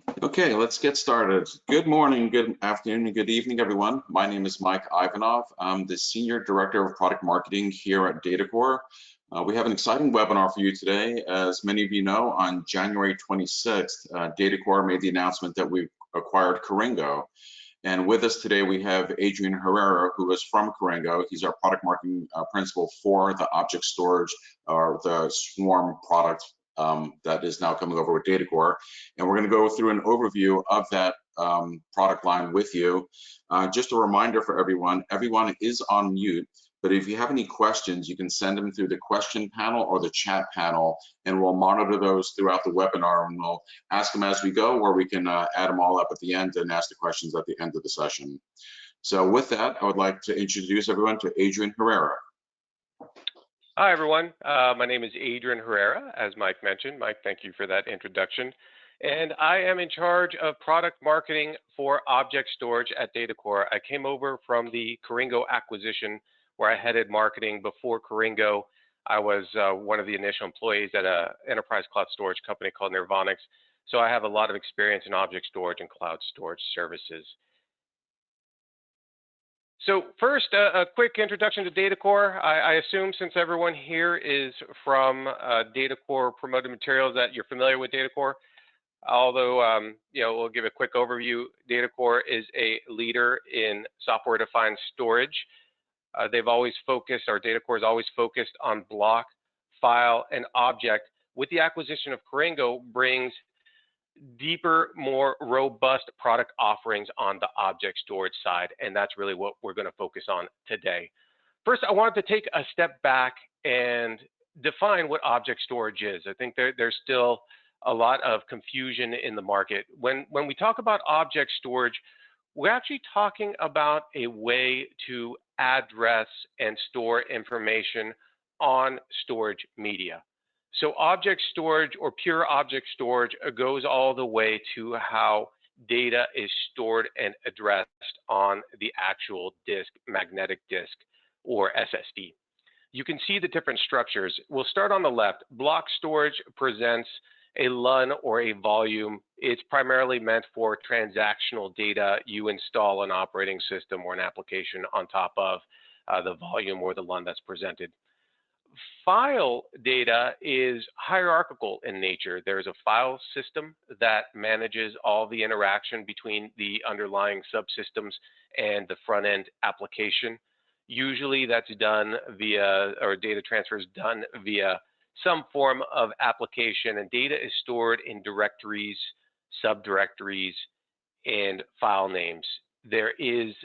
Okay, let's get started. Good morning, good afternoon, and good evening, everyone. My name is Mike Ivanov. I'm the Senior Director of Product Marketing here at DataCore. We have an exciting webinar for you today. As many of you know, on January 26th, DataCore made the announcement that we acquired Coringo. And with us today, we have Adrian Herrera, who is from Coringo. He's our product marketing principal for the object storage or the Swarm product that is now coming over with DataCore. And we're going to go through an overview of that product line with you. Just a reminder for everyone is on mute. But if you have any questions, you can send them through the question panel or the chat panel, and we'll monitor those throughout the webinar, and we'll ask them as we go, or we can add them all up at the end and ask the questions at the end of the session. So with that, I would like to introduce everyone to Adrian Herrera. Hi, everyone. My name is Adrian Herrera, as Mike mentioned. Mike, thank you for that introduction. And I am in charge of product marketing for object storage at DataCore. I came over from the Coringo acquisition, where I headed marketing. Before Coringo, I was one of the initial employees at an enterprise cloud storage company called Nirvanix. So I have a lot of experience in object storage and cloud storage services. So first, a quick introduction to DataCore. I assume since everyone here is from DataCore promoted materials that you're familiar with DataCore. Although, we'll give a quick overview. DataCore is a leader in software-defined storage. They've always focused, or DataCore has always focused on block, file, and object. With the acquisition of Coringo, brings deeper, more robust product offerings on the object storage side, and that's really what we're going to focus on today. First, I wanted to take a step back and define what object storage is. I think there's still a lot of confusion in the market. When we talk about object storage, we're actually talking about a way to address and store information on storage media. So object storage, or pure object storage, goes all the way to how data is stored and addressed on the actual disk, magnetic disk, or SSD. You can see the different structures. We'll start on the left. Block storage presents a LUN or a volume. It's primarily meant for transactional data. You install an operating system or an application on top of the volume or the LUN that's presented. File data is hierarchical in nature. There's a file system that manages all the interaction between the underlying subsystems and the front-end application. Usually that's done via, or data transfer is done via some form of application, and data is stored in directories, subdirectories, and file names. There is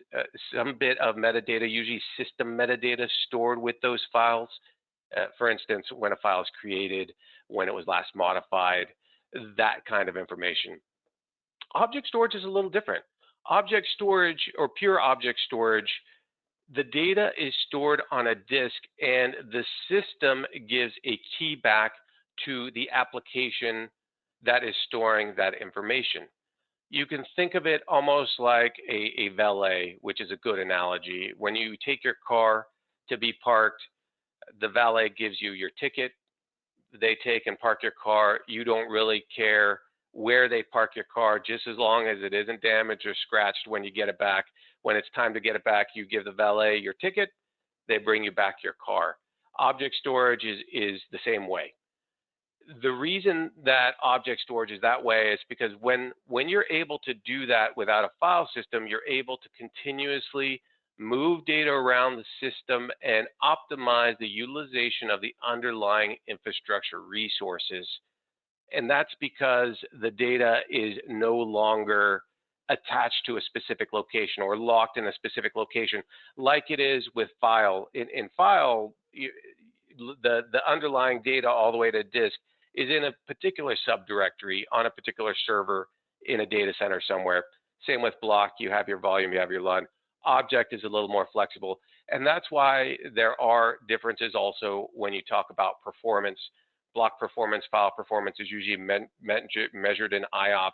some bit of metadata, usually system metadata, stored with those files. For instance, when a file is created, when it was last modified, that kind of information. Object storage is a little different. Object storage, or pure object storage, the data is stored on a disk, and the system gives a key back to the application that is storing that information. You can think of it almost like a valet, which is a good analogy. When you take your car to be parked, the valet gives you your ticket. They take and park your car. You don't really care where they park your car, just as long as it isn't damaged or scratched when you get it back. When it's time to get it back, you give the valet your ticket. They bring you back your car. Object storage is the same way. The reason that object storage is that way is because when you're able to do that without a file system, you're able to continuously move data around the system and optimize the utilization of the underlying infrastructure resources. And that's because the data is no longer attached to a specific location or locked in a specific location like it is with file. In file, the underlying data all the way to disk is in a particular subdirectory on a particular server in a data center somewhere. Same with block, you have your volume, you have your LUN. Object is a little more flexible, and that's why there are differences also when you talk about performance. Block performance, file performance is usually measured in IOPS,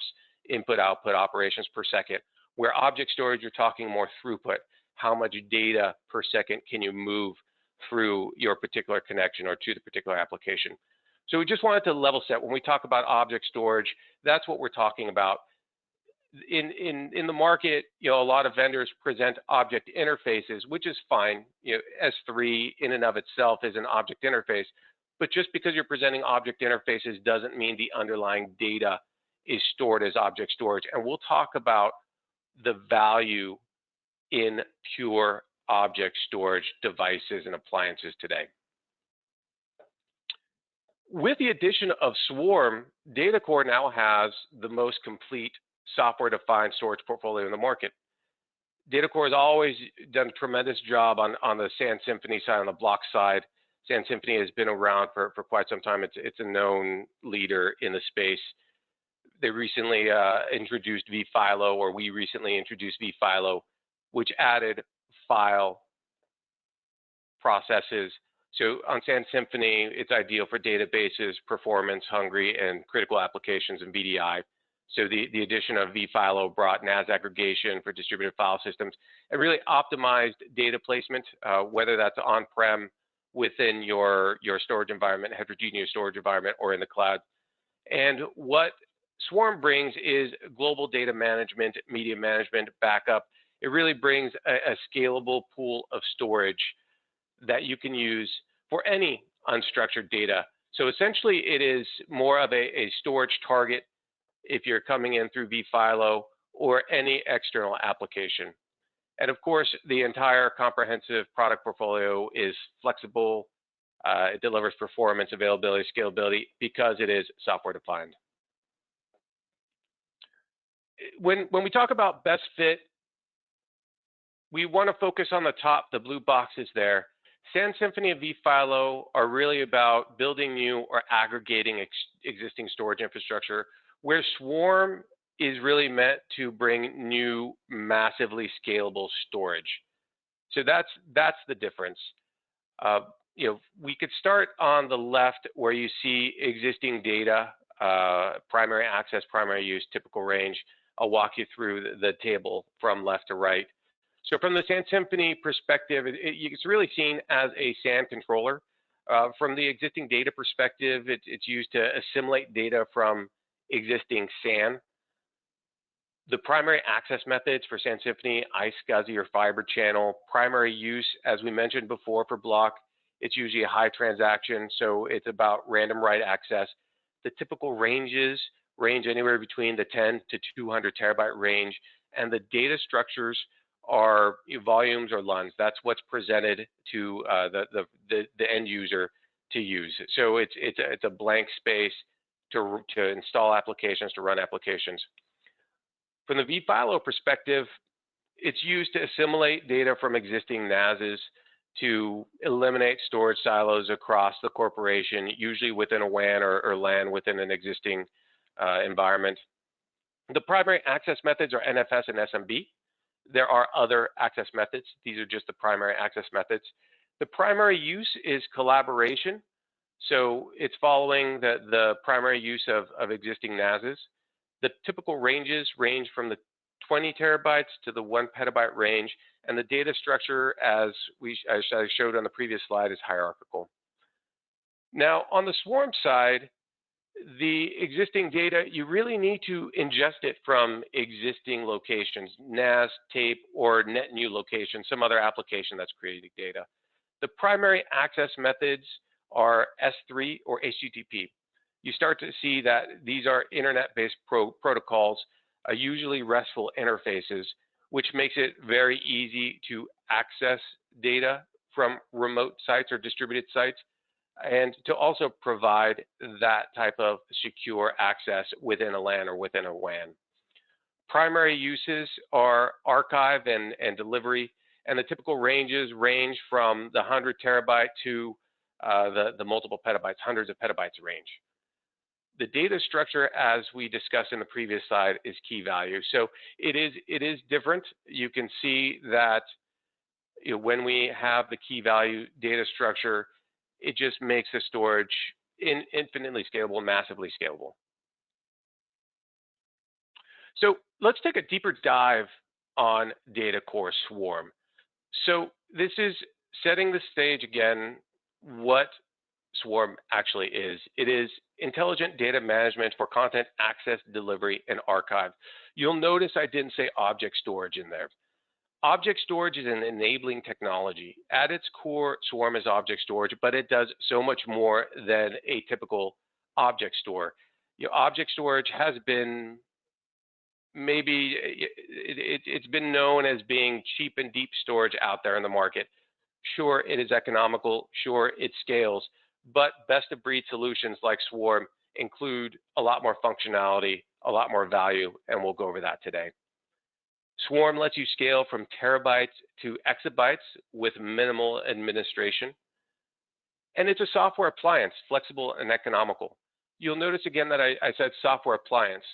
input-output operations per second, where object storage, you're talking more throughput. How much data per second can you move through your particular connection or to the particular application? So we just wanted to level set. When we talk about object storage, that's what we're talking about. in the market, a lot of vendors present object interfaces, which is fine. S3 in and of itself is an object interface, but just because you're presenting object interfaces doesn't mean the underlying data is stored as object storage. And we'll talk about the value in pure object storage devices and appliances today. With the addition of Swarm, DataCore now has the most complete software-defined storage portfolio in the market. DataCore has always done a tremendous job on the SAN Symphony side, on the block side. SAN Symphony has been around for quite some time. It's a known leader in the space. They recently introduced vFilo, or we recently introduced vFilo, which added file processes. So on SAN Symphony, it's ideal for databases, performance hungry, and critical applications in VDI. So the addition of vFilo brought NAS aggregation for distributed file systems and really optimized data placement, whether that's on-prem within your storage environment, heterogeneous storage environment, or in the cloud. And what Swarm brings is global data management, media management, backup. It really brings a scalable pool of storage that you can use for any unstructured data. So essentially, it is more of a storage target if you're coming in through vFilo or any external application. And of course, the entire comprehensive product portfolio is flexible. It delivers performance, availability, scalability, because it is software defined. When we talk about best fit, we want to focus on the top, the blue boxes there. SAN Symphony and vFilo are really about building new or aggregating existing storage infrastructure, where Swarm is really meant to bring new, massively scalable storage. So that's the difference. We could start on the left where you see existing data, primary access, primary use, typical range. I'll walk you through the table from left to right. So from the SAN Symphony perspective, it's really seen as a SAN controller. From the existing data perspective, it's used to assimilate data from existing SAN. The primary access methods for SAN Symphony, iSCSI or fiber channel. Primary use, as we mentioned before, for block, it's usually a high transaction, so it's about random write access. The typical ranges range anywhere between the 10 to 200 terabyte range, and the data structures are volumes or LUNs. That's what's presented to the end user to use. So it's a blank space to install applications, to run applications. From the vFilo perspective, it's used to assimilate data from existing NASs to eliminate storage silos across the corporation, usually within a WAN or LAN within an existing environment. The primary access methods are NFS and SMB. There are other access methods. These are just the primary access methods. The primary use is collaboration. So it's following the primary use of existing NASs. The typical ranges range from the 20 terabytes to the 1 petabyte range, and the data structure, as I showed on the previous slide, is hierarchical. Now, on the Swarm side, the existing data, you really need to ingest it from existing locations, NAS, tape, or net new location, some other application that's creating data. The primary access methods are S3 or HTTP. You start to see that these are internet-based protocols, usually RESTful interfaces, which makes it very easy to access data from remote sites or distributed sites, and to also provide that type of secure access within a LAN or within a WAN. Primary uses are archive and delivery, and the typical ranges range from the 100 terabyte to the multiple petabytes, hundreds of petabytes range. The data structure, as we discussed in the previous slide, is key value. So it is different. You can see that when we have the key value data structure, it just makes the storage infinitely scalable, massively scalable. So let's take a deeper dive on DataCore Swarm. So this is setting the stage again, what Swarm actually is. It is intelligent data management for content access, delivery, and archive. You'll notice I didn't say object storage in there. Object storage is an enabling technology. At its core, Swarm is object storage, but it does so much more than a typical object store. Object storage has been it's been known as being cheap and deep storage out there in the market. Sure, it is economical. Sure, it scales, but best of breed solutions like Swarm include a lot more functionality, a lot more value, and we'll go over that today. Swarm lets you scale from terabytes to exabytes with minimal administration. And it's a software appliance, flexible and economical. You'll notice again that I said software appliance.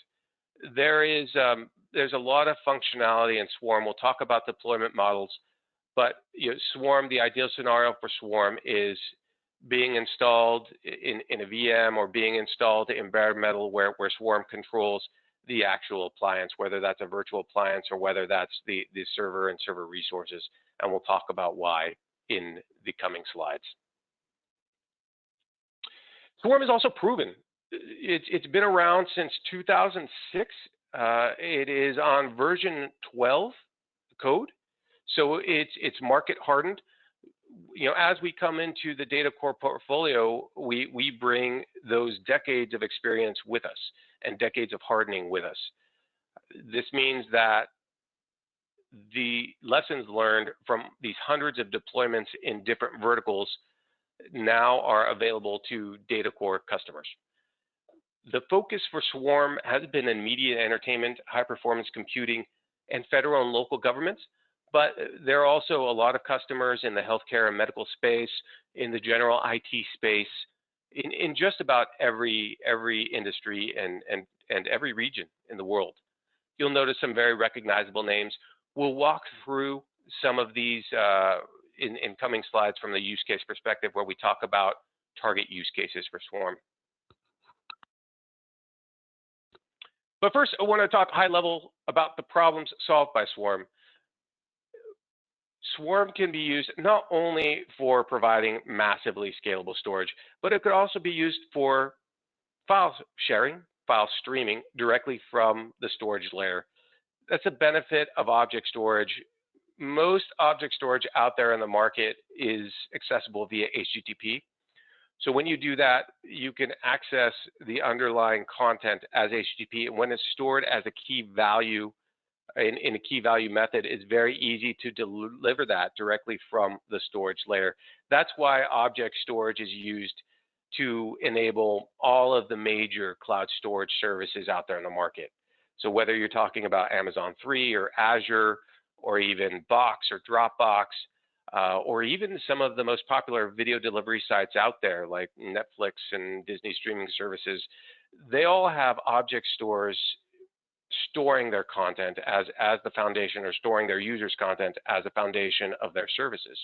There's a lot of functionality in Swarm. We'll talk about deployment models, but Swarm, the ideal scenario for Swarm is being installed in a VM or being installed in bare metal where Swarm controls the actual appliance, whether that's a virtual appliance or whether that's the server and server resources. And we'll talk about why in the coming slides. Swarm is also proven. It's been around since 2006. It is on version 12 code, so it's market hardened. As we come into the DataCore portfolio, we bring those decades of experience with us and decades of hardening with us. This means that the lessons learned from these hundreds of deployments in different verticals now are available to DataCore customers. The focus for Swarm has been in media, entertainment, high-performance computing, and federal and local governments, but there are also a lot of customers in the healthcare and medical space, in the general IT space, in just about every industry and every region in the world. You'll notice some very recognizable names. We'll walk through some of these in coming slides from the use case perspective, where we talk about target use cases for Swarm. But first, I want to talk high level about the problems solved by Swarm. Swarm can be used not only for providing massively scalable storage, but it could also be used for file sharing, file streaming directly from the storage layer. That's a benefit of object storage. Most object storage out there in the market is accessible via HTTP. So when you do that, you can access the underlying content as HTTP, and when it's stored as a key value in a key value method, it's very easy to deliver that directly from the storage layer. That's why object storage is used to enable all of the major cloud storage services out there in the market. So whether you're talking about Amazon 3 or Azure, or even Box or Dropbox, or even some of the most popular video delivery sites out there like Netflix and Disney streaming services, they all have object stores storing their content as the foundation, or storing their users' content as a foundation of their services.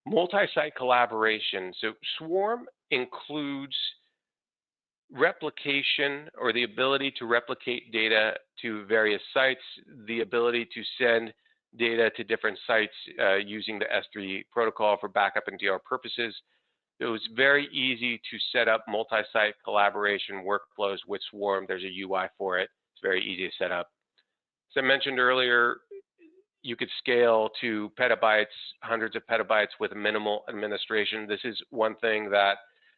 Multi-site collaboration. So Swarm includes replication, or the ability to replicate data to various sites, the ability to send data to different sites using the S3 protocol for backup and DR purposes. It was very easy to set up multi-site collaboration workflows with Swarm. There's a UI for it. It's very easy to set up. As I mentioned earlier, you could scale to petabytes, hundreds of petabytes with minimal administration. This is one thing that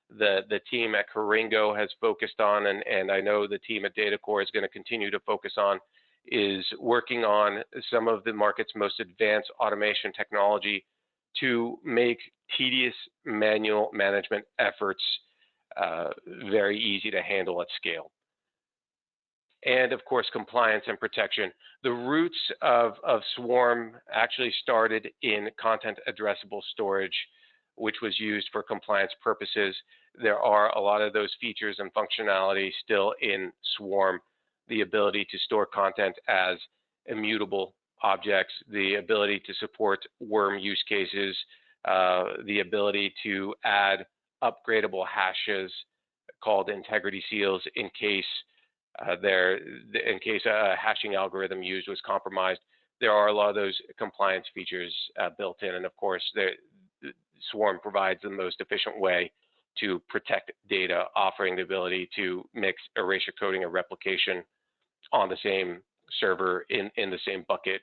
the team at Coringo has focused on, and I know the team at DataCore is going to continue to focus on, is working on some of the market's most advanced automation technology to make tedious manual management efforts very easy to handle at scale. And of course, compliance and protection. The roots of Swarm actually started in content addressable storage, which was used for compliance purposes. There are a lot of those features and functionality still in Swarm. The ability to store content as immutable objects, the ability to support worm use cases, the ability to add upgradable hashes called integrity seals in case a hashing algorithm used was compromised. There are a lot of those compliance features built in, and of course, Swarm provides the most efficient way to protect data, offering the ability to mix erasure coding or replication on the same server in the same bucket.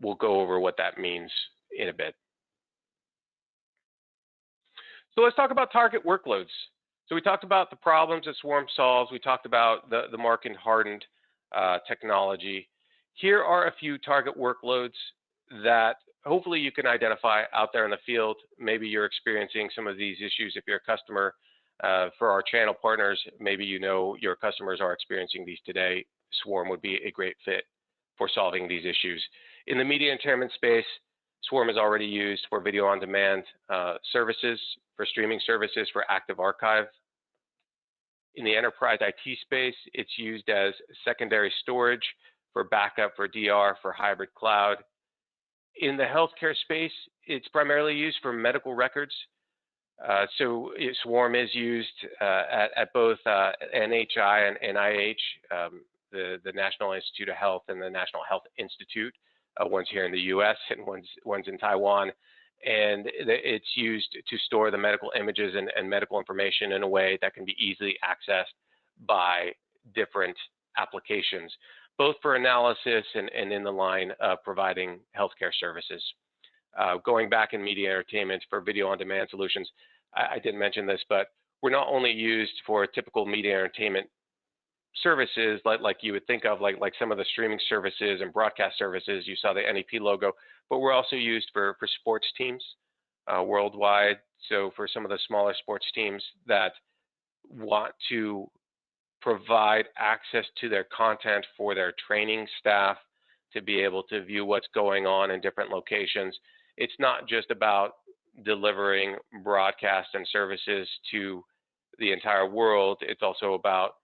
We'll go over what that means in a bit. So let's talk about target workloads. So we talked about the problems that Swarm solves. We talked about the Markov hardened technology. Here are a few target workloads that hopefully you can identify out there in the field. Maybe you're experiencing some of these issues if you're a customer. For our channel partners, maybe you know your customers are experiencing these today. Swarm would be a great fit for solving these issues. In the media entertainment space, Swarm is already used for video on demand services, for streaming services, for active archive. In the enterprise IT space, it's used as secondary storage for backup, for DR, for hybrid cloud. In the healthcare space, it's primarily used for medical records. So Swarm is used at both NHI and NIH, the National Institute of Health and the National Health Institute. One's here in the US and one's in Taiwan. And it's used to store the medical images and medical information in a way that can be easily accessed by different applications, both for analysis and in the line of providing healthcare services. Going back in media entertainment for video on demand solutions, I didn't mention this, but we're not only used for typical media entertainment services like you would think of, like some of the streaming services and broadcast services. You saw the NEP logo, but we're also used for sports teams worldwide. So for some of the smaller sports teams that want to provide access to their content for their training staff to be able to view what's going on in different locations, it's not just about delivering broadcast and services to the entire world. It's also about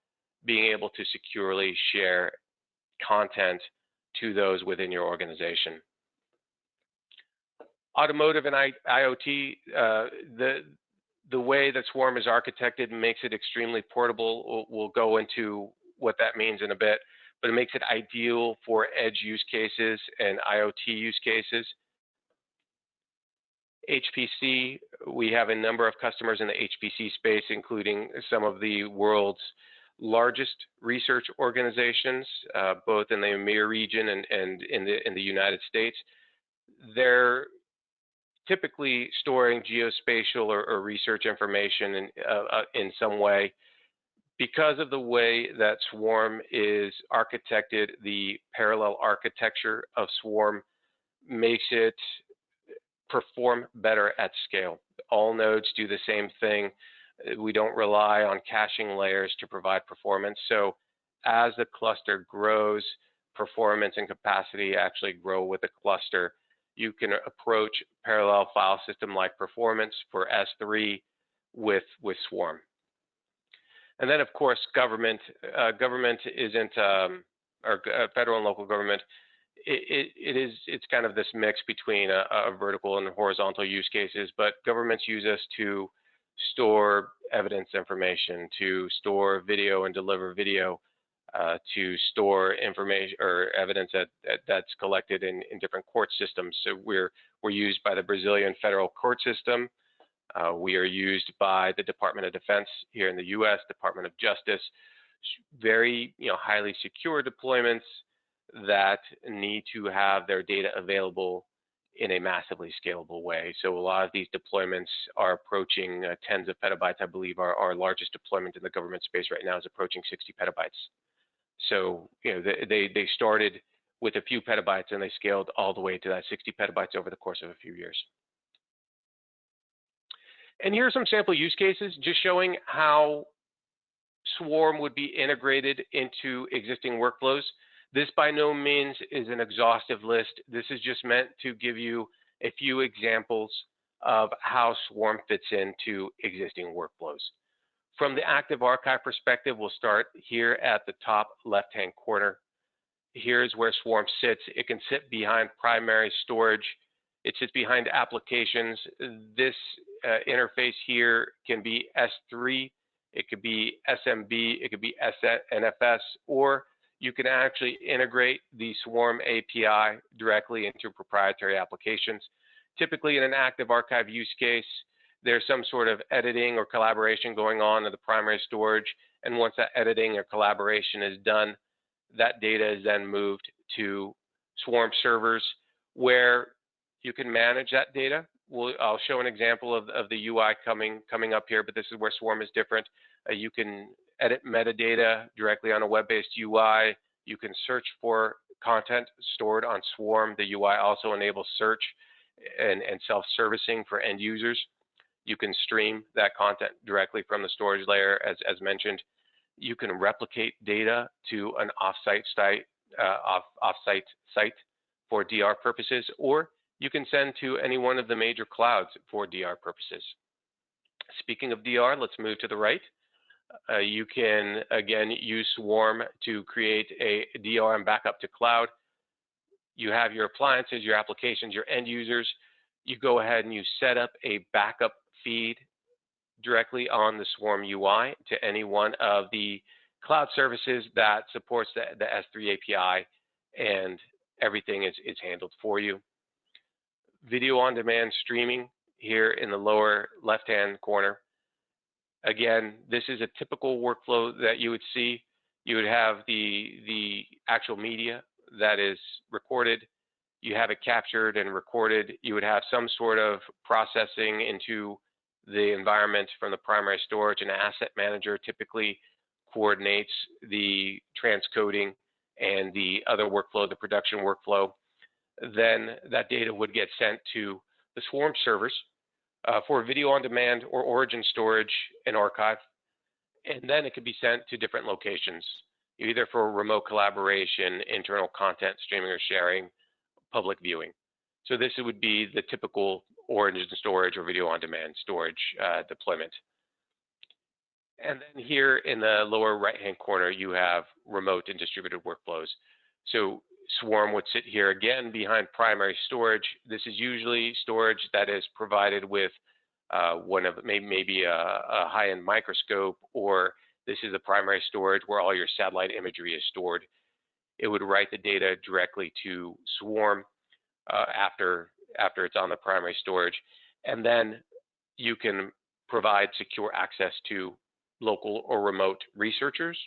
being able to securely share content to those within your organization. Automotive and IoT, the way that Swarm is architected makes it extremely portable. We'll go into what that means in a bit, but it makes it ideal for edge use cases and IoT use cases. HPC, we have a number of customers in the HPC space, including some of the world's largest research organizations, both in the EMEA region and in the United States. They're typically storing geospatial or research information in some way. Because of the way that Swarm is architected, the parallel architecture of Swarm makes it perform better at scale. All nodes do the same thing. We don't rely on caching layers to provide performance. So as the cluster grows, performance and capacity actually grow with the cluster. You can approach parallel file system-like performance for S3 with Swarm. And then, of course, government. Government isn't, or federal and local government, it's kind of this mix between a vertical and horizontal use cases, but governments use us to store evidence information, to store video and deliver video, to store information or evidence that's collected in different court systems. So we're used by the Brazilian federal court system. We are used by the Department of Defense here in the U.S., Department of Justice. Very highly secure deployments that need to have their data available in a massively scalable way. So a lot of these deployments are approaching tens of petabytes. I believe our largest deployment in the government space right now is approaching 60 petabytes. So they started with a few petabytes and they scaled all the way to that 60 petabytes over the course of a few years. And here are some sample use cases just showing how Swarm would be integrated into existing workflows. This by no means is an exhaustive list. This is just meant to give you a few examples of how Swarm fits into existing workflows. From the active archive perspective, we'll start here at the top left-hand corner. Here's where Swarm sits. It can sit behind primary storage. It sits behind applications. This interface here can be S3, it could be SMB, it could be NFS, or you can actually integrate the Swarm API directly into proprietary applications. typically in an active archive use case, there's some sort of editing or collaboration going on in the primary storage. And once that editing or collaboration is done, that data is then moved to Swarm servers where you can manage that data. I'll show an example of the UI coming up here, but this is where Swarm is different. You can edit metadata directly on a web-based UI. You can search for content stored on Swarm. The UI also enables search and self-servicing for end users. You can stream that content directly from the storage layer, as mentioned. You can replicate data to an offsite site for DR purposes, or you can send to any one of the major clouds for DR purposes. Speaking of DR, let's move to the right. You can, again, use Swarm to create a DR and backup to cloud. You have your appliances, your applications, your end users. You go ahead and you set up a backup feed directly on the Swarm UI to any one of the cloud services that supports the S3 API, and everything is handled for you. Video on demand streaming here in the lower left-hand corner. Again, this is a typical workflow that you would see. You would have the actual media that is recorded. You have it captured and recorded. You would have some sort of processing into the environment from the primary storage. An asset manager typically coordinates the transcoding and the other workflow, the production workflow. Then that data would get sent to the Swarm servers for video on demand or origin storage and archive. And then it could be sent to different locations, either for remote collaboration, internal content streaming or sharing, public viewing. So this would be the typical origin storage or video on demand storage deployment. And then here in the lower right-hand corner, you have remote and distributed workflows. So Swarm would sit here again behind primary storage. This is usually storage that is provided with one of maybe a high-end microscope, or this is the primary storage where all your satellite imagery is stored. It would write the data directly to Swarm after it's on the primary storage, and then you can provide secure access to local or remote researchers.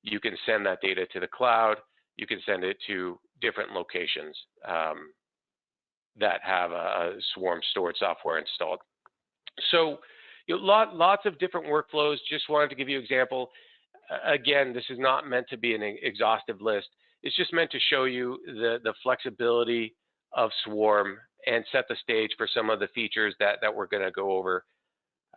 You can send that data to the cloud. You can send it to different locations that have a Swarm storage software installed. So lots of different workflows. Just wanted to give you an example. Again, this is not meant to be an exhaustive list. It's just meant to show you the flexibility of Swarm and set the stage for some of the features that we're going to go over.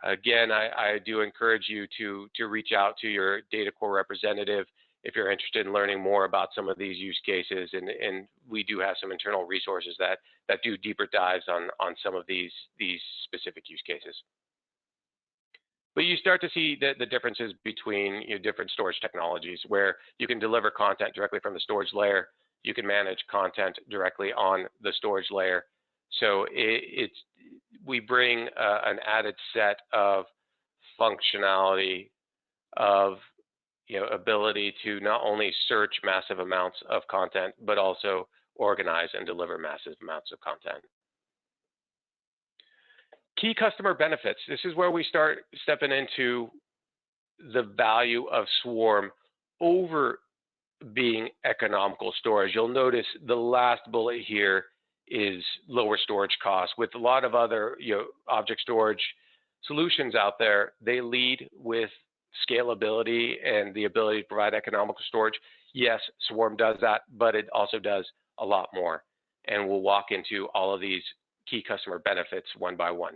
Again, I do encourage you to reach out to your DataCore representative if you're interested in learning more about some of these use cases, and we do have some internal resources that do deeper dives on some of these specific use cases. But you start to see the differences between different storage technologies, where you can deliver content directly from the storage layer. You can manage content directly on the storage layer. So we bring an added set of functionality of ability to not only search massive amounts of content, but also organize and deliver massive amounts of content. Key customer benefits. This is where we start stepping into the value of Swarm over being economical storage. You'll notice the last bullet here is lower storage costs. With a lot of other object storage solutions out there, they lead with scalability and the ability to provide economical storage. Yes, Swarm does that, but it also does a lot more. And we'll walk into all of these key customer benefits one by one.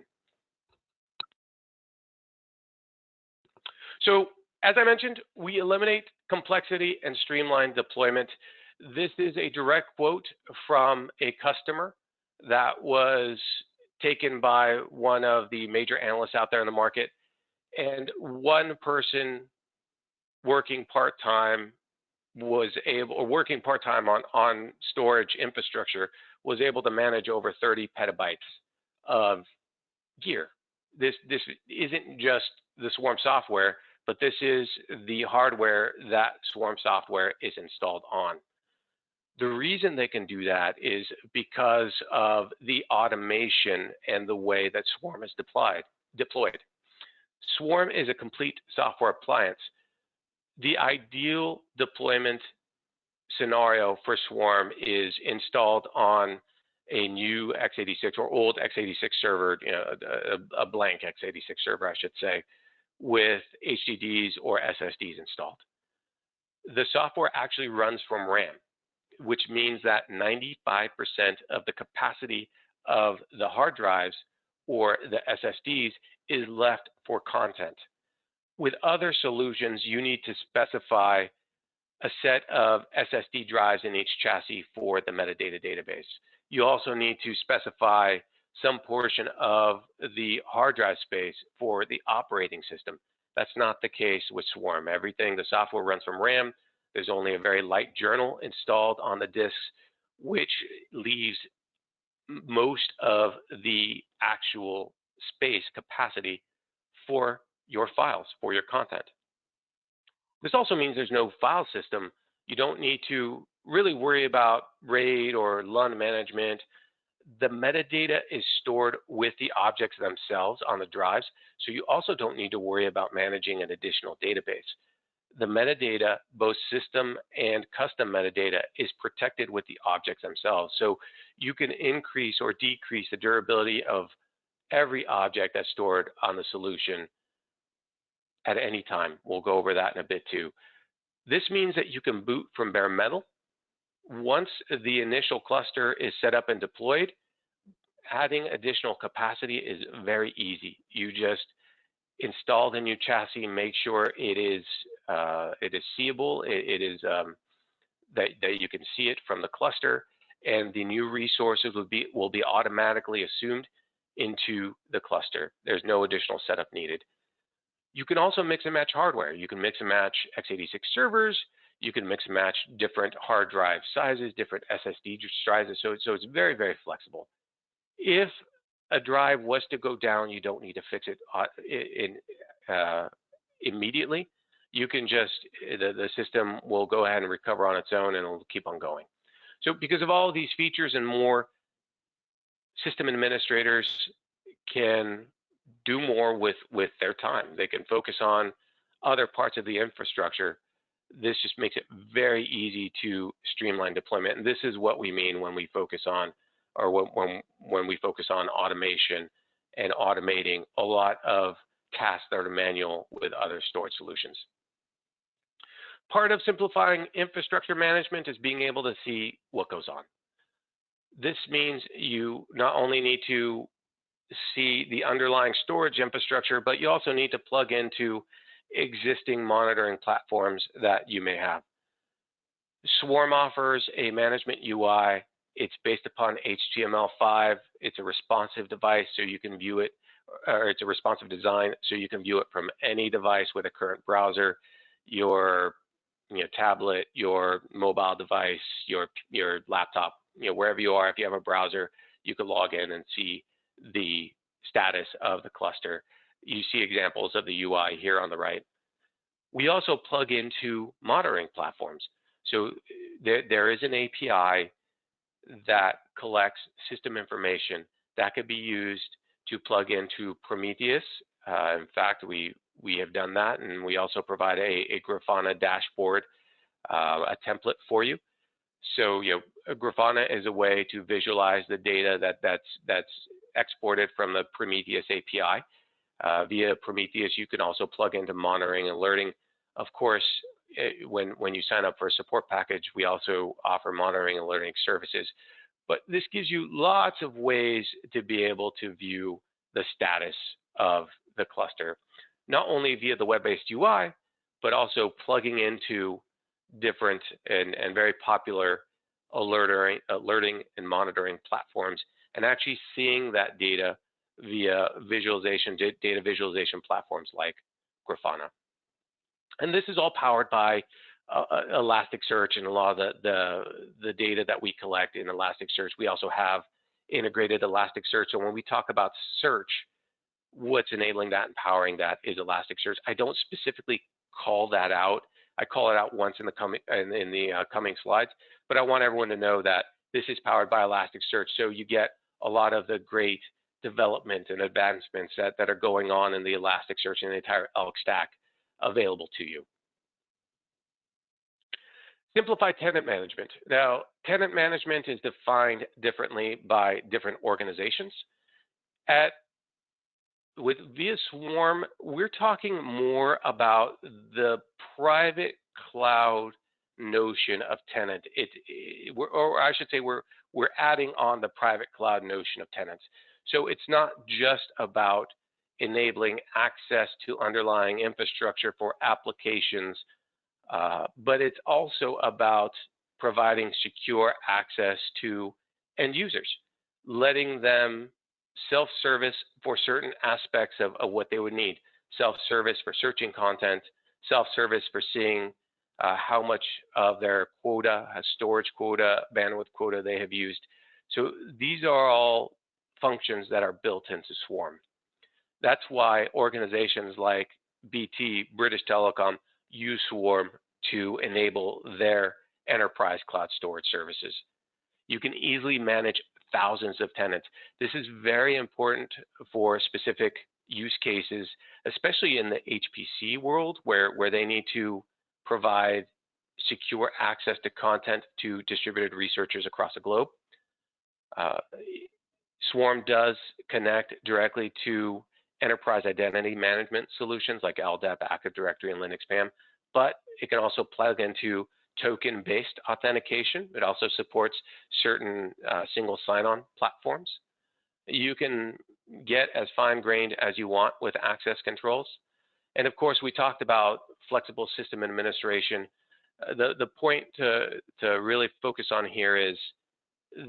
So as I mentioned, we eliminate complexity and streamline deployment. This is a direct quote from a customer that was taken by one of the major analysts out there in the market. And one person working part-time on storage infrastructure was able to manage over 30 petabytes of gear. This isn't just the Swarm software, but this is the hardware that Swarm software is installed on. The reason they can do that is because of the automation and the way that Swarm is deployed. Swarm is a complete software appliance. The ideal deployment scenario for Swarm is installed on a new x86 or old x86 server, a blank x86 server, I should say, with HDDs or SSDs installed. The software actually runs from RAM, which means that 95% of the capacity of the hard drives or the SSDs is left for content. With other solutions, you need to specify a set of SSD drives in each chassis for the metadata database. You also need to specify some portion of the hard drive space for the operating system. That's not the case with Swarm. Everything, the software runs from RAM. There's only a very light journal installed on the disks, which leaves most of the actual space capacity for your files, for your content. This also means there's no file system. You don't need to really worry about RAID or LUN management. The metadata is stored with the objects themselves on the drives, so you also don't need to worry about managing an additional database. The metadata, both system and custom metadata, is protected with the objects themselves. So you can increase or decrease the durability of every object that's stored on the solution at any time. We'll go over that in a bit too. This means that you can boot from bare metal. Once the initial cluster is set up and deployed, adding additional capacity is very easy. You just install the new chassis, make sure it is seeable, that you can see it from the cluster, and the new resources will be automatically assumed into the cluster. There's no additional setup needed. You can also mix and match hardware. You can mix and match x86 servers. You can mix and match different hard drive sizes, different SSD sizes. So it's very, very flexible. If a drive was to go down, you don't need to fix it immediately. You can just, the system will go ahead and recover on its own and it'll keep on going. So because of all of these features and more, system administrators can do more with their time. They can focus on other parts of the infrastructure. This just makes it very easy to streamline deployment. And this is what we mean when we focus on, or when we focus on automation and automating a lot of tasks that are manual with other storage solutions. Part of simplifying infrastructure management is being able to see what goes on. This means you not only need to see the underlying storage infrastructure, but you also need to plug into existing monitoring platforms that you may have. Swarm offers a management UI. It's based upon HTML5. It's a responsive device, so you can view it, or it's a responsive design, so you can view it from any device with a current browser, your tablet, your mobile device, your laptop, wherever you are. If you have a browser, you can log in and see the status of the cluster. You see examples of the UI here on the right. We also plug into monitoring platforms. So there is an API that collects system information that could be used to plug into Prometheus. In fact, we have done that, and we also provide a Grafana dashboard, a template for you. So Grafana is a way to visualize the data that's exported from the Prometheus API. Via Prometheus, you can also plug into monitoring and alerting. Of course, when you sign up for a support package, we also offer monitoring and alerting services. But this gives you lots of ways to be able to view the status of the cluster, not only via the web-based UI, but also plugging into different and very popular alerting and monitoring platforms, and actually seeing that data via data visualization platforms like Grafana. And this is all powered by Elasticsearch and a lot of the data that we collect in Elasticsearch. We also have integrated Elasticsearch. So when we talk about search, what's enabling that and powering that is Elasticsearch. I don't specifically call that out. I call it out once in the coming slides, but I want everyone to know that this is powered by Elasticsearch, so you get a lot of the great development and advancements that are going on in the Elasticsearch and the entire Elk stack available to you. Simplified tenant management. Now, tenant management is defined differently by different organizations. Via Swarm, we're talking more about the private cloud notion of tenant. Or I should say, we're adding on the private cloud notion of tenants. So it's not just about enabling access to underlying infrastructure for applications, but it's also about providing secure access to end users, letting them self-service for certain aspects of what they would need. Self-service for searching content, self-service for seeing how much of their quota, storage quota, bandwidth quota they have used. So these are all functions that are built into Swarm. That's why organizations like BT, British Telecom, use Swarm to enable their enterprise cloud storage services. You can easily manage thousands of tenants. This is very important for specific use cases, especially in the HPC world, where they need to provide secure access to content to distributed researchers across the globe. Swarm does connect directly to enterprise identity management solutions like LDAP, Active Directory, and Linux PAM, but it can also plug into token-based authentication. It also supports certain single sign-on platforms. You can get as fine-grained as you want with access controls. And of course, we talked about flexible system administration. The point to really focus on here is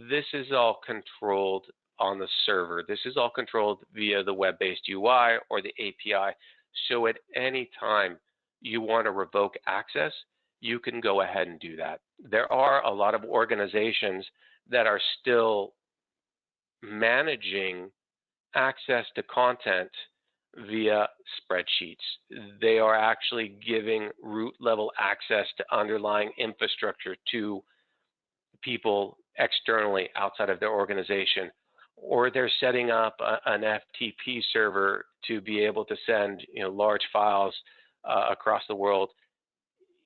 this is all controlled on the server. This is all controlled via the web-based UI or the API. So at any time you want to revoke access, you can go ahead and do that. There are a lot of organizations that are still managing access to content via spreadsheets. They are actually giving root level access to underlying infrastructure to people externally outside of their organization, or they're setting up an FTP server to be able to send large files across the world.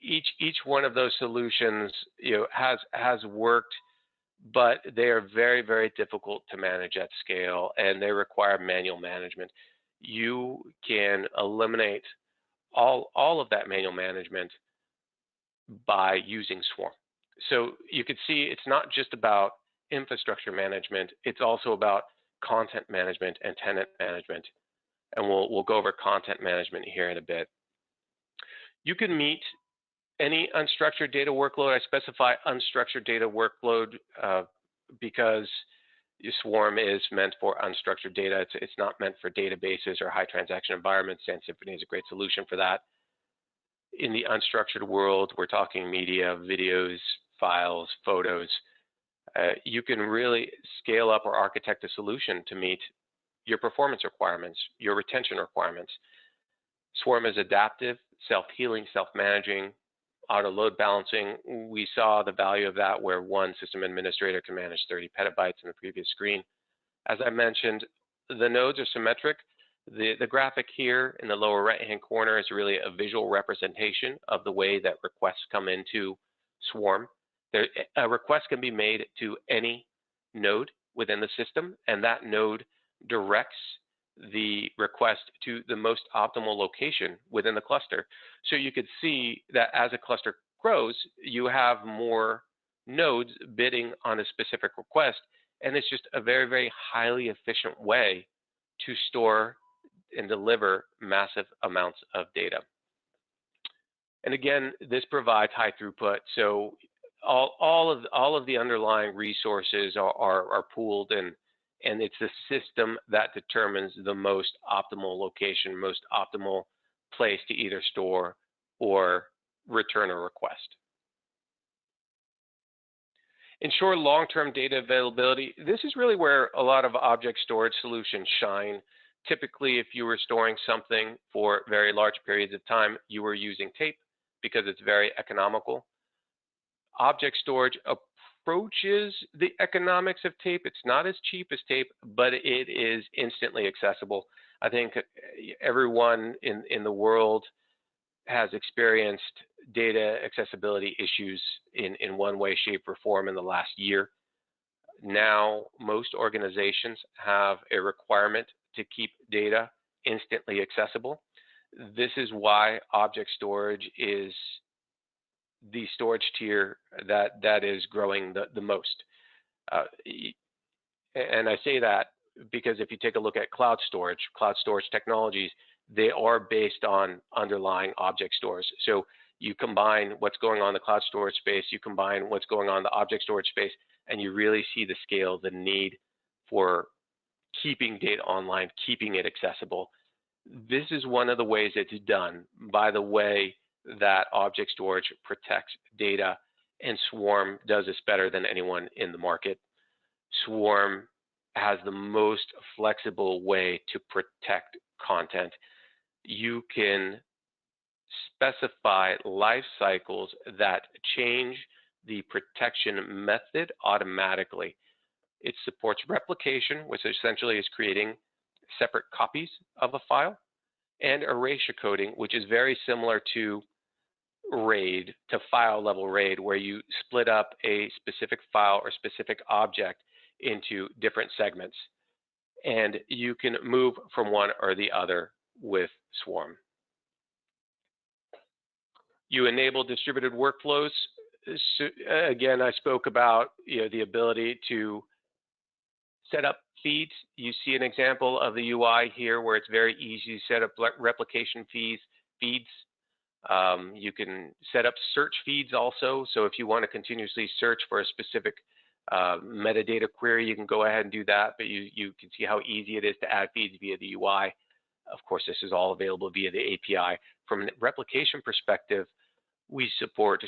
Each one of those solutions has worked, but they are very, very difficult to manage at scale, and they require manual management. You can eliminate all of that manual management by using Swarm. So you could see it's not just about infrastructure management, it's also about content management and tenant management. And we'll go over content management here in a bit. You can meet any unstructured data workload. I specify unstructured data workload because Swarm is meant for unstructured data. It's not meant for databases or high transaction environments, and Symphony is a great solution for that. In the unstructured world, we're talking media, videos, files, photos. You can really scale up or architect a solution to meet your performance requirements, your retention requirements. Swarm is adaptive, self-healing, self-managing, auto load balancing. We saw the value of that where one system administrator can manage 30 petabytes in the previous screen. As I mentioned, the nodes are symmetric. The graphic here in the lower right-hand corner is really a visual representation of the way that requests come into Swarm. A request can be made to any node within the system, and that node directs the request to the most optimal location within the cluster. So you could see that as a cluster grows, you have more nodes bidding on a specific request, and it's just a very, very highly efficient way to store and deliver massive amounts of data. And again, this provides high throughput. So all of the underlying resources are pooled, and it's the system that determines the most optimal location, most optimal place to either store or return a request. Ensure long-term data availability. This is really where a lot of object storage solutions shine. Typically, if you were storing something for very large periods of time, you were using tape because it's very economical. Object storage approaches the economics of tape. It's not as cheap as tape, but it is instantly accessible. I think everyone in the world has experienced data accessibility issues in one way, shape, or form in the last year. Now, most organizations have a requirement to keep data instantly accessible. This is why object storage is the storage tier that is growing the most. And I say that because if you take a look at cloud storage technologies, they are based on underlying object stores. So you combine what's going on in the cloud storage space, you combine what's going on in the object storage space, and you really see the scale, the need for keeping data online, keeping it accessible. This is one of the ways it's done by the way that object storage protects data, and Swarm does this better than anyone in the market. Swarm has the most flexible way to protect content. You can specify life cycles that change the protection method automatically. It supports replication, which essentially is creating separate copies of a file, and erasure coding, which is very similar to RAID, to file level RAID, where you split up a specific file or specific object into different segments. And you can move from one or the other with Swarm. You enable distributed workflows. So, again, I spoke about the ability to set up feeds. You see an example of the UI here where it's very easy to set up replication feeds. You can set up search feeds also. So if you want to continuously search for a specific metadata query, you can go ahead and do that, but you can see how easy it is to add feeds via the UI. Of course, this is all available via the API. From a replication perspective,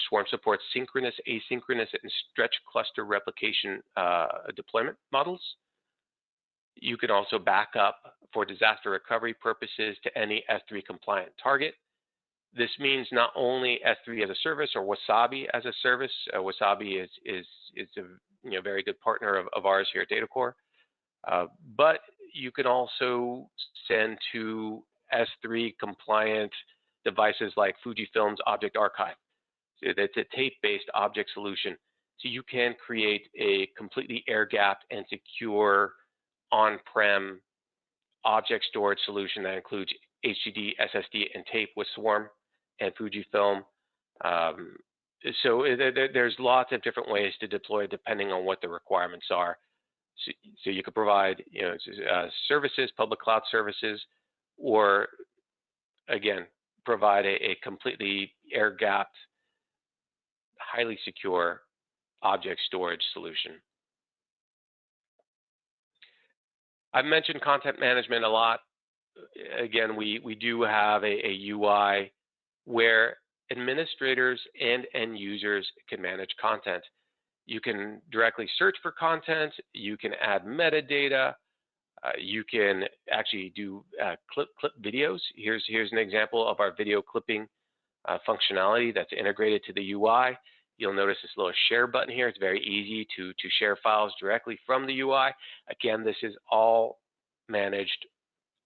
Swarm supports synchronous, asynchronous, and stretch cluster replication deployment models. You can also back up for disaster recovery purposes to any S3 compliant target. This means not only S3 as a service or Wasabi as a service. Wasabi is a very good partner of ours here at DataCore, but you can also send to S3 compliant devices like Fujifilm's Object Archive. So that's a tape-based object solution. So you can create a completely air-gapped and secure on-prem object storage solution that includes HDD, SSD, and tape with Swarm and Fujifilm. So there's lots of different ways to deploy depending on what the requirements are. So you could provide services, public cloud services, or again, provide a completely air-gapped, highly secure object storage solution. I've mentioned content management a lot. Again, we do have a UI where administrators and end users can manage content. You can directly search for content. You can add metadata. You can actually do clip videos. Here's an example of our video clipping functionality that's integrated to the UI. You'll notice this little share button here. It's very easy to share files directly from the UI. Again, this is all managed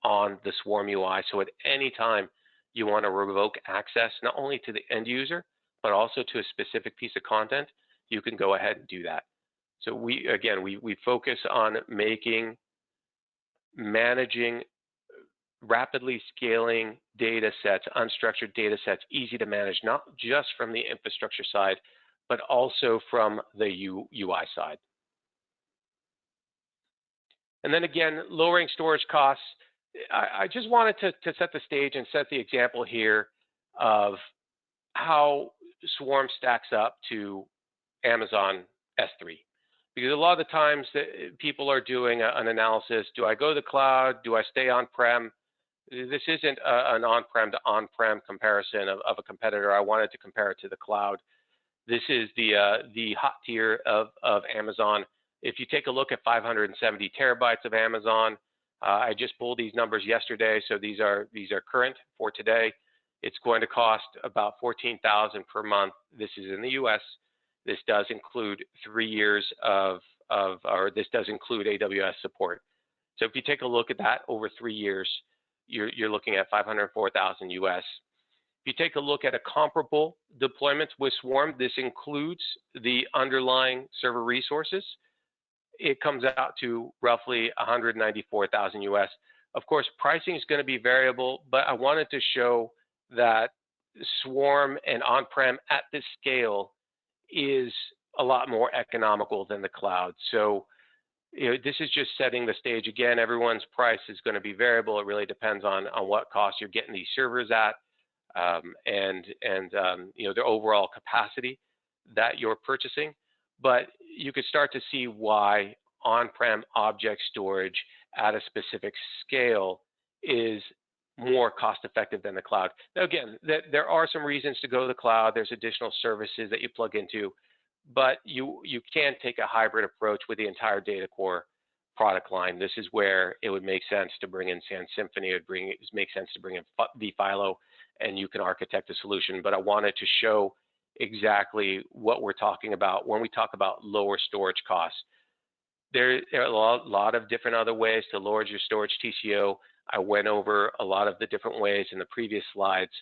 on the Swarm UI. So at any time you want to revoke access, not only to the end user, but also to a specific piece of content, you can go ahead and do that. So we focus on managing rapidly scaling data sets, unstructured data sets, easy to manage, not just from the infrastructure side, but also from the UI side. And then again, lowering storage costs. I just wanted to set the stage and set the example here of how Swarm stacks up to Amazon S3. Because a lot of the times that people are doing an analysis, do I go to the cloud? Do I stay on-prem? This isn't an on-prem to on-prem comparison of a competitor. I wanted to compare it to the cloud. This is the hot tier of Amazon. If you take a look at 570 terabytes of Amazon, I just pulled these numbers yesterday, so these are current for today. It's going to cost about $14,000 per month. This is in the U.S. This does include 3 years or this does include AWS support. So if you take a look at that over 3 years, you're looking at $504,000 US. If you take a look at a comparable deployment with Swarm, this includes the underlying server resources. It comes out to roughly $194,000 US. Of course, pricing is going to be variable, but I wanted to show that Swarm and on-prem at this scale is a lot more economical than the cloud. So this is just setting the stage. Again, everyone's price is going to be variable. It really depends on what cost you're getting these servers at, and the overall capacity that you're purchasing. But you could start to see why on-prem object storage at a specific scale is more cost-effective than the cloud. Now, again, there are some reasons to go to the cloud. There's additional services that you plug into, but you can take a hybrid approach with the entire DataCore product line. This is where it would make sense to bring in Sand Symphony. It would make sense to bring in vFilo, and you can architect a solution. But I wanted to show exactly what we're talking about when we talk about lower storage costs. There are a lot of different other ways to lower your storage TCO. I went over a lot of the different ways in the previous slides.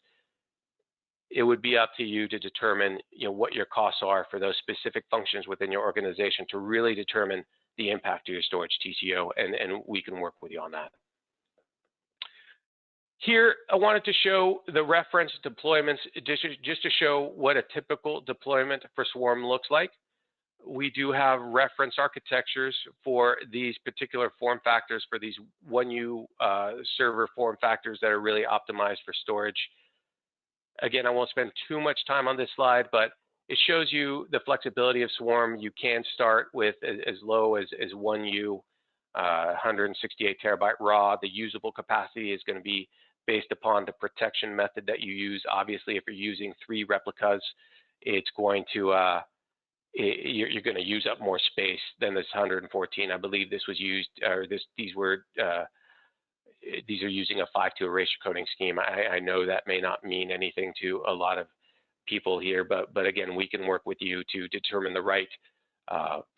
It would be up to you to determine what your costs are for those specific functions within your organization to really determine the impact of your storage TCO, and we can work with you on that. Here, I wanted to show the reference deployments just to show what a typical deployment for Swarm looks like. We do have reference architectures for these particular form factors, for these 1U server form factors that are really optimized for storage. Again, I won't spend too much time on this slide, but it shows you the flexibility of Swarm. You can start with as low as 1U, 168 terabyte raw. The usable capacity is going to be based upon the protection method that you use. Obviously, if you're using 3 replicas, it's going to you're going to use up more space than this 114. I believe this was used, or these are using a 5-to ratio coding scheme. I know that may not mean anything to a lot of people here, but again, we can work with you to determine the right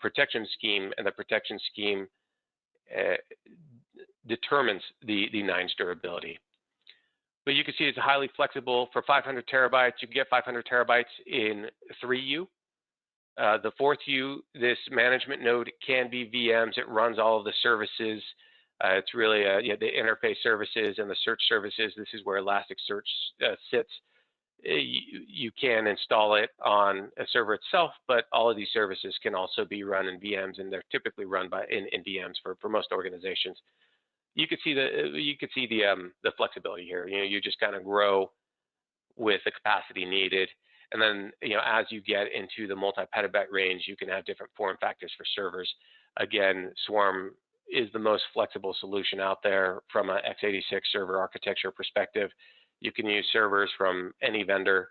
protection scheme, and the protection scheme determines the 9's durability. But you can see it's highly flexible. For 500 terabytes, you can get 500 terabytes in 3U. The 4th this management node can be VMs. It runs all of the services. It's really the interface services and the search services. This is where Elasticsearch sits. You can install it on a server itself, but all of these services can also be run in VMs, and they're typically run in VMs for most organizations. You could see the flexibility here. You just kind of grow with the capacity needed. And then, as you get into the multi-petabyte range, you can have different form factors for servers. Again, Swarm is the most flexible solution out there from an x86 server architecture perspective. You can use servers from any vendor.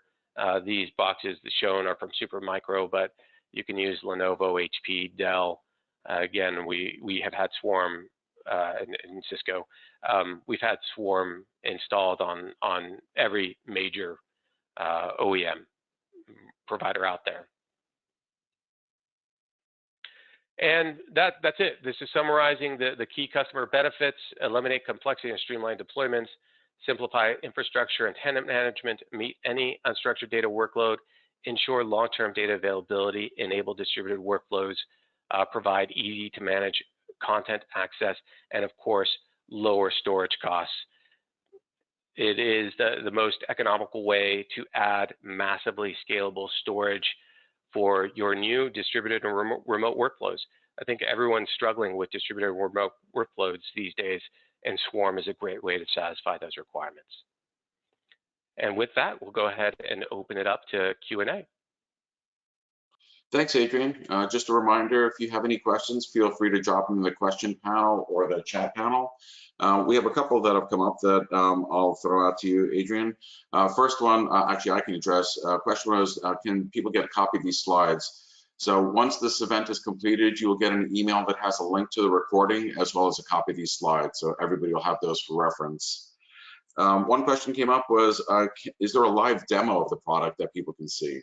These boxes shown are from Supermicro, but you can use Lenovo, HP, Dell. Again, we have had Swarm in Cisco. We've had Swarm installed on every major OEM provider out there. And that's it. This is summarizing the key customer benefits: eliminate complexity and streamline deployments, simplify infrastructure and tenant management, meet any unstructured data workload, ensure long-term data availability, enable distributed workflows, provide easy to manage content access, and of course, lower storage costs. It is the most economical way to add massively scalable storage for your new distributed and remote workflows. I think everyone's struggling with distributed and remote workloads these days, and Swarm is a great way to satisfy those requirements. And with that, we'll go ahead and open it up to Q&A. Thanks, Adrian. Just a reminder, if you have any questions, feel free to drop them in the question panel or the chat panel. We have a couple that have come up that I'll throw out to you, Adrian. First one, actually I can address. Question was, can people get a copy of these slides? So once this event is completed, you will get an email that has a link to the recording as well as a copy of these slides. So everybody will have those for reference. One question came up was, is there a live demo of the product that people can see?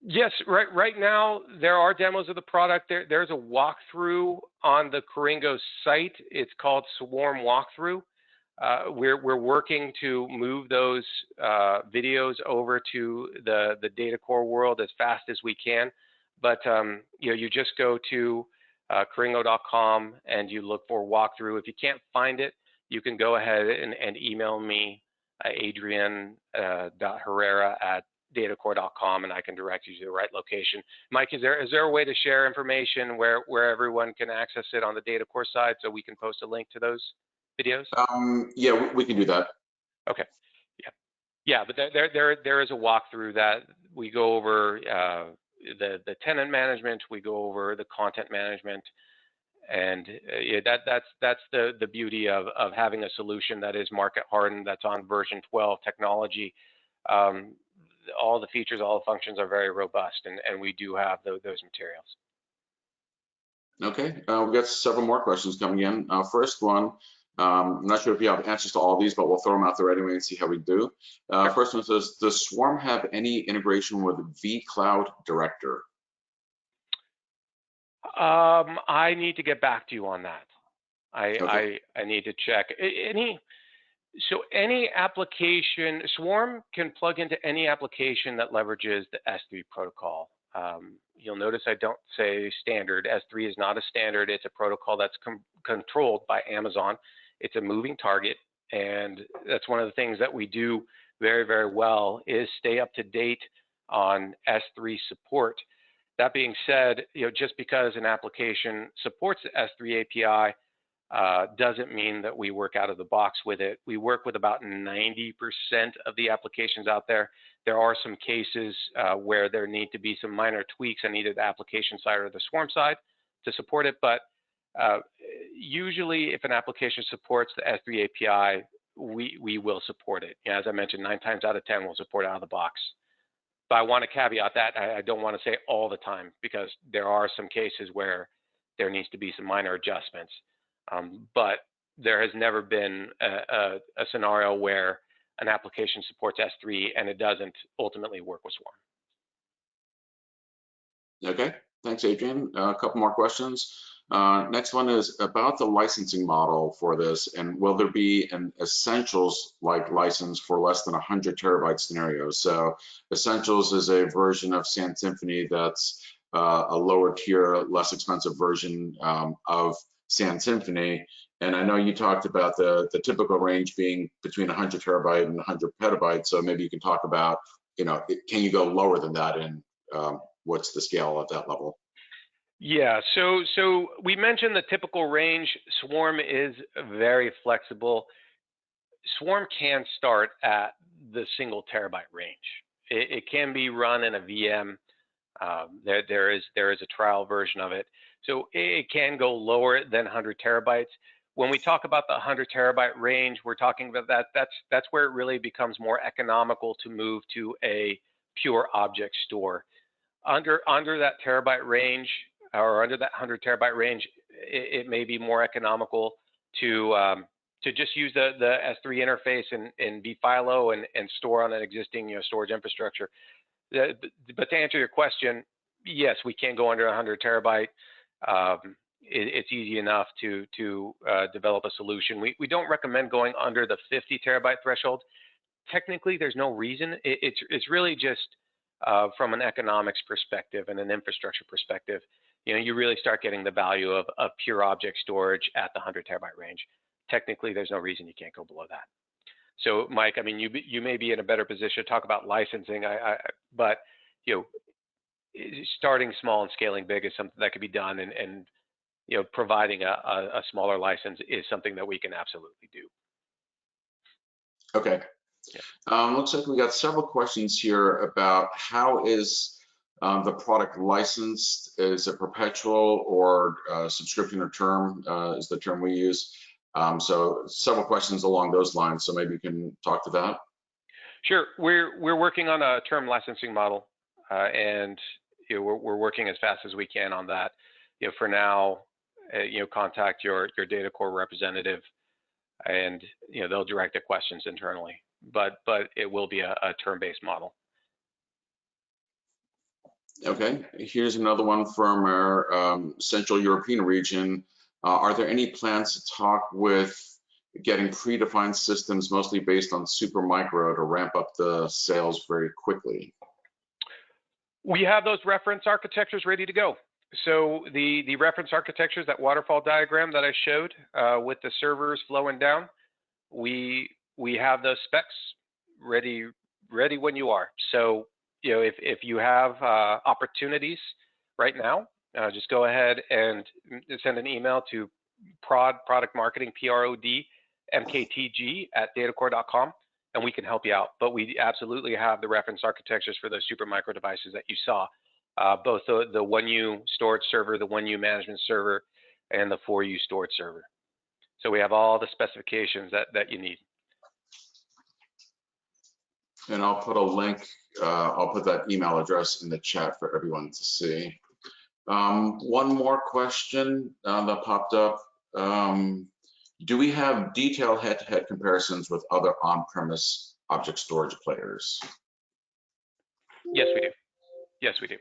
Yes, right now there are demos of the product. There's a walkthrough on the Coringo site. It's called Swarm Walkthrough. We're working to move those videos over to the DataCore world as fast as we can. But you just go to Coringo.com and you look for walkthrough. If you can't find it, you can go ahead and email me, adrian.herrera@datacore.com, and I can direct you to the right location. Mike, is there a way to share information where everyone can access it on the DataCore side so we can post a link to those videos? Yeah, we can do that. Okay. Yeah, but there is a walkthrough that we go over the tenant management, we go over the content management, and that's the beauty of having a solution that is market hardened, that's on version 12 technology. All the features, all the functions are very robust, and we do have those materials. Okay, we've got several more questions coming in. First one, I'm not sure if you have answers to all of these, but we'll throw them out there anyway and see how we do. First one says, does Swarm have any integration with vCloud Director? I need to get back to you on that. I need to check. Any application, Swarm can plug into any application that leverages the S3 protocol. You'll notice I don't say standard. S3 is not a standard. It's a protocol that's controlled by Amazon. It's a moving target, and that's one of the things that we do very, very well is stay up to date on S3 support. That being said, just because an application supports the S3 API doesn't mean that we work out of the box with it. We work with about 90% of the applications out there. There are some cases where there need to be some minor tweaks on either the application side or the Swarm side to support it, but usually if an application supports the S3 API, we will support it. As I mentioned, 9 times out of 10 we'll support it out of the box. But I want to caveat that. I don't want to say all the time, because there are some cases where there needs to be some minor adjustments. But there has never been a scenario where an application supports S3 and it doesn't ultimately work with Swarm. Okay, thanks, Adrian. A couple more questions. Next one is about the licensing model for this, and will there be an essentials-like license for less than 100 terabyte scenarios? So essentials is a version of Sand Symphony that's a lower tier, less expensive version of Sand Symphony. And I know you talked about the typical range being between 100 terabyte and 100 petabyte. So maybe you can talk about, can you go lower than that, and what's the scale at that level? Yeah, so we mentioned the typical range. Swarm is very flexible. Swarm can start at the single terabyte range. It can be run in a VM. There is a trial version of it. So it can go lower than 100 terabytes. When we talk about the 100 terabyte range, we're talking about that's where it really becomes more economical to move to a pure object store. Under that terabyte range, or under that 100 terabyte range, it may be more economical to just use the S3 interface and vFilo and store on an existing storage infrastructure. But to answer your question, yes, we can go under 100 terabyte. It's easy enough to develop a solution. We don't recommend going under the 50 terabyte threshold. Technically, there's no reason. It's really just from an economics perspective and an infrastructure perspective. You really start getting the value of pure object storage at the 100 terabyte range. Technically, there's no reason you can't go below that. So, Mike, I mean, you may be in a better position to talk about licensing, but starting small and scaling big is something that could be done, and providing a smaller license is something that we can absolutely do. Okay. Yeah. Looks like we got several questions here about how is the product licensed? Is it perpetual or subscription or term is the term we use? So several questions along those lines. So maybe you can talk to that. Sure. We're working on a term licensing model, and we're working as fast as we can on that. For now, contact your DataCore representative and they'll direct their questions internally. But it will be a term-based model. Okay, here's another one from our Central European region. Are there any plans to talk with getting predefined systems, mostly based on Supermicro, to ramp up the sales very quickly? We have those reference architectures ready to go. So the reference architectures, that waterfall diagram that I showed with the servers flowing down, we have those specs ready when you are. So if you have opportunities right now, just go ahead and send an email to product marketing, PROD MKTG@datacore.com, and we can help you out. But we absolutely have the reference architectures for those Supermicro devices that you saw, both the 1U storage server, the 1U management server, and the 4U storage server. So we have all the specifications that you need. And I'll put a link, I'll put that email address in the chat for everyone to see. One more question that popped up. Do we have detailed head-to-head comparisons with other on-premise object storage players? Yes, we do. Yes, we do.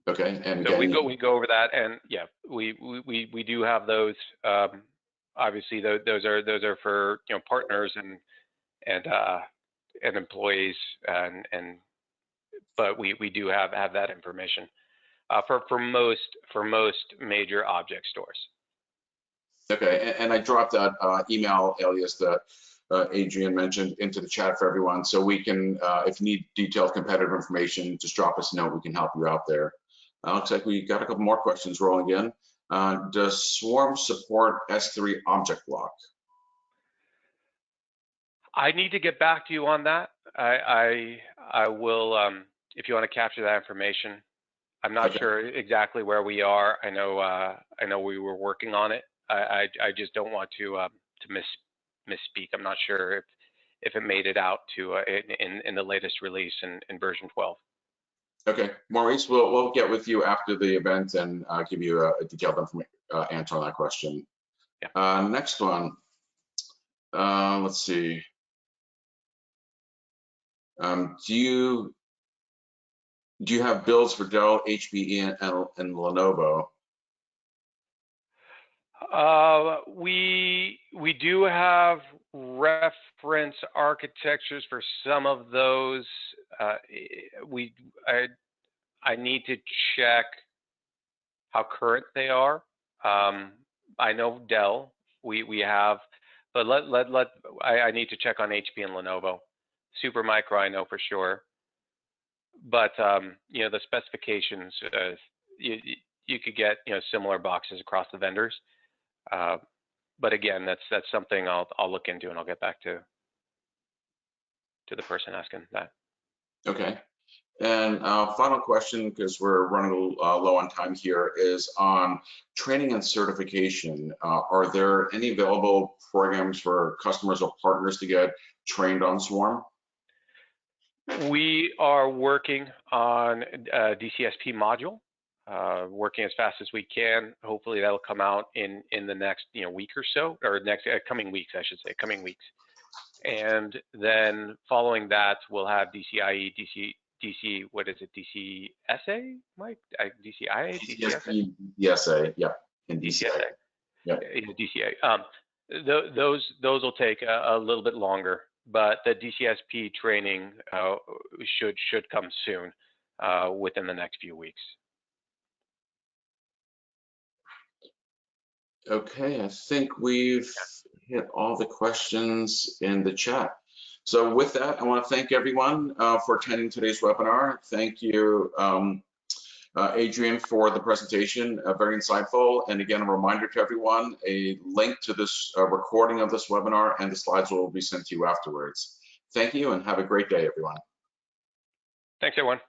Okay, and so we go over that, and yeah, we do have those. Obviously, those are for partners and employees, but we do have that information for most major object stores. Okay, and I dropped that email alias that Adrian mentioned into the chat for everyone, so we can, if you need detailed competitive information, just drop us a note. We can help you out there. Looks like we got a couple more questions rolling in. Does Swarm support S3 object lock? I need to get back to you on that. I will, if you want to capture that information. I'm not sure exactly where we are. I know we were working on it. I just don't want to misspeak. I'm not sure if it made it out to in the latest release in version 12. Okay, Maurice, we'll get with you after the event and give you a detailed answer on that question. Yeah. Next one. Let's see. Do you have builds for Dell, HP, and Lenovo? We do have reference architectures for some of those. I need to check how current they are. I know Dell we have, but I need to check on HP and Lenovo. Supermicro I know for sure, but the specifications you could get similar boxes across the vendors. But again, that's something I'll look into, and I'll get back to the person asking that. Okay. And final question, because we're running a little low on time here, is on training and certification. Are there any available programs for customers or partners to get trained on Swarm? We are working on a DCSP module. Working as fast as we can. Hopefully that'll come out in the next week or so, or next coming weeks, I should say, coming weeks. And then following that, we'll have DCIE, DC, what is it, DCSA, Mike? DCIA, DCSA? DCSA, yeah, and DCSA. Yeah, DCA. Those will take a little bit longer, but the DCSP training should come soon, within the next few weeks. Okay, I think we've hit all the questions in the chat. So with that, I want to thank everyone for attending today's webinar. Thank you, Adrian, for the presentation, very insightful. And again, a reminder to everyone, a link to this recording of this webinar and the slides will be sent to you afterwards. Thank you and have a great day, everyone. Thanks, everyone.